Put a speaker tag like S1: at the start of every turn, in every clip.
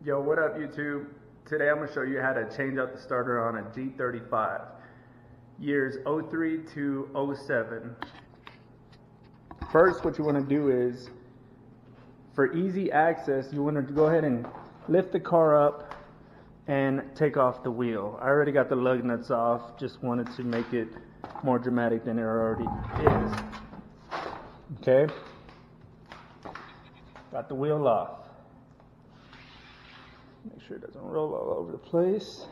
S1: Yo, what up YouTube? Today I'm going to show you how to change out the starter on a G35. Years 03 to 07. First, what you want to do is, for easy access, you want to go ahead and lift the car up and take off the wheel. I already got the lug nuts off, just wanted to make it more dramatic than it already is. Okay? Got the wheel off. Make sure it doesn't roll all over the place.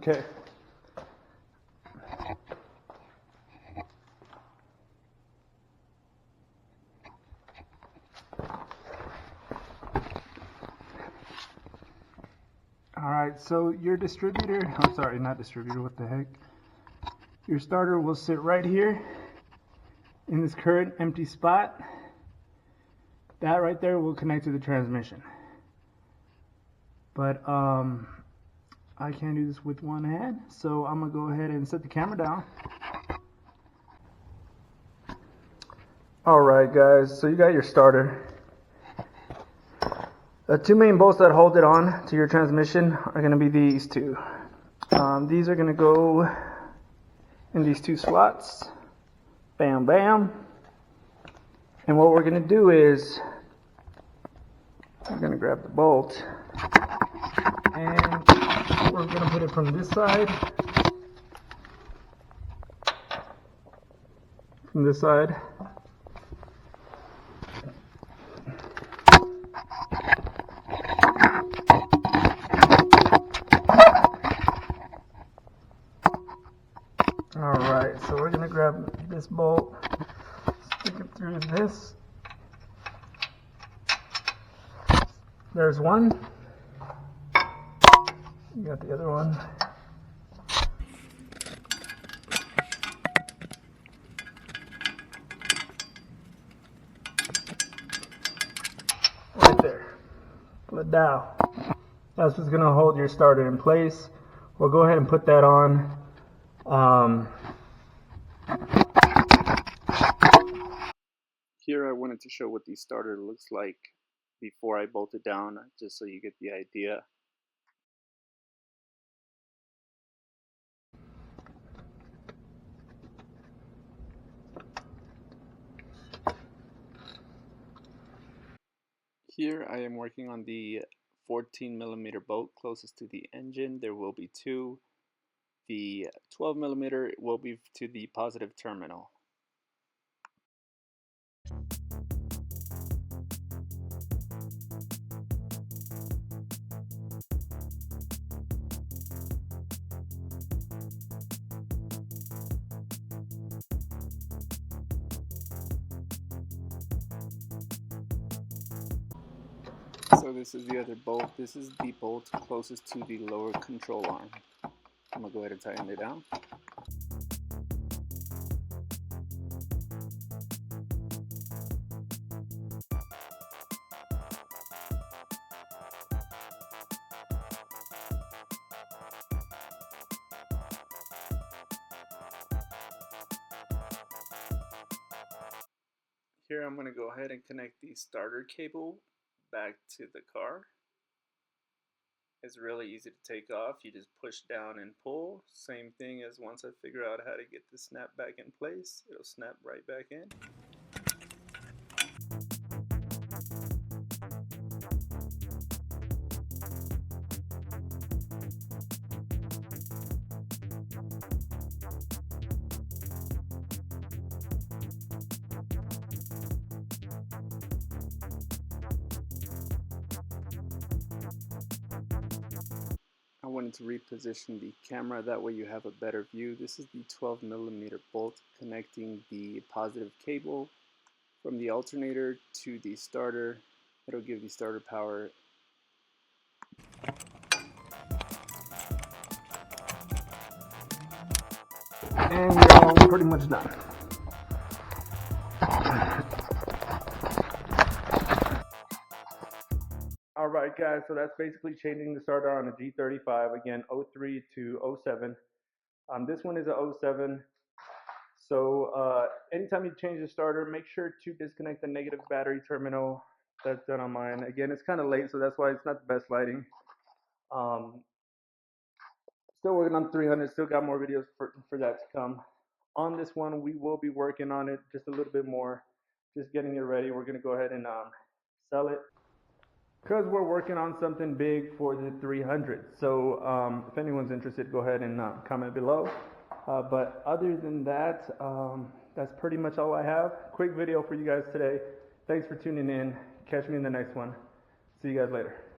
S1: Okay. Alright, so your distributor, I'm sorry, not distributor, what the heck? Your starter will sit right here in this current empty spot. That right there will connect to the transmission. But I can't do this with one hand, so I'm gonna go ahead and set the camera down. Alright guys, so you got your starter. The two main bolts that hold it on to your transmission are going to be these two. These are going to go in these two slots. Bam, bam. And what we're going to do is, we're going to grab the bolt and we're going to put it from this side. From this side. Alright, so we're going to grab this bolt, stick it through this. There's one. You got the other one. Right there. Pull it down. That's what's going to hold your starter in place. We'll go ahead and put that on. Here I wanted to show what the starter looks like before I bolt it down, just so you get the idea. Here I am working on the 14mm bolt closest to the engine. There will be two. The 12mm will be to the positive terminal. So this is the other bolt. This is the bolt closest to the lower control arm. I'm going to go ahead and tighten it down. Here I'm going to go ahead and connect the starter cable back to the car. It's really easy to take off. You just push down and pull. Same thing as once I figure out how to get the snap back in place, it'll snap right back in. I wanted to reposition the camera, that way you have a better view. This is the 12mm bolt connecting the positive cable from the alternator to the starter. It'll give the starter power. And you're all pretty much done. Alright guys, so that's basically changing the starter on a G35, again 03 to 07. This one is a 07, So anytime you change the starter, make sure to disconnect the negative battery terminal. That's done on mine. Again, it's kind of late, so that's why it's not the best lighting. Still working on 300, still got more videos for that to come. On this one, we will be working on it just a little bit more, just getting it ready. We're going to go ahead and sell it because we're working on something big for the 300. So if anyone's interested, go ahead and comment below. But other than that, that's pretty much all I have. Quick video for you guys today. Thanks for tuning in. Catch me in the next one. See you guys later.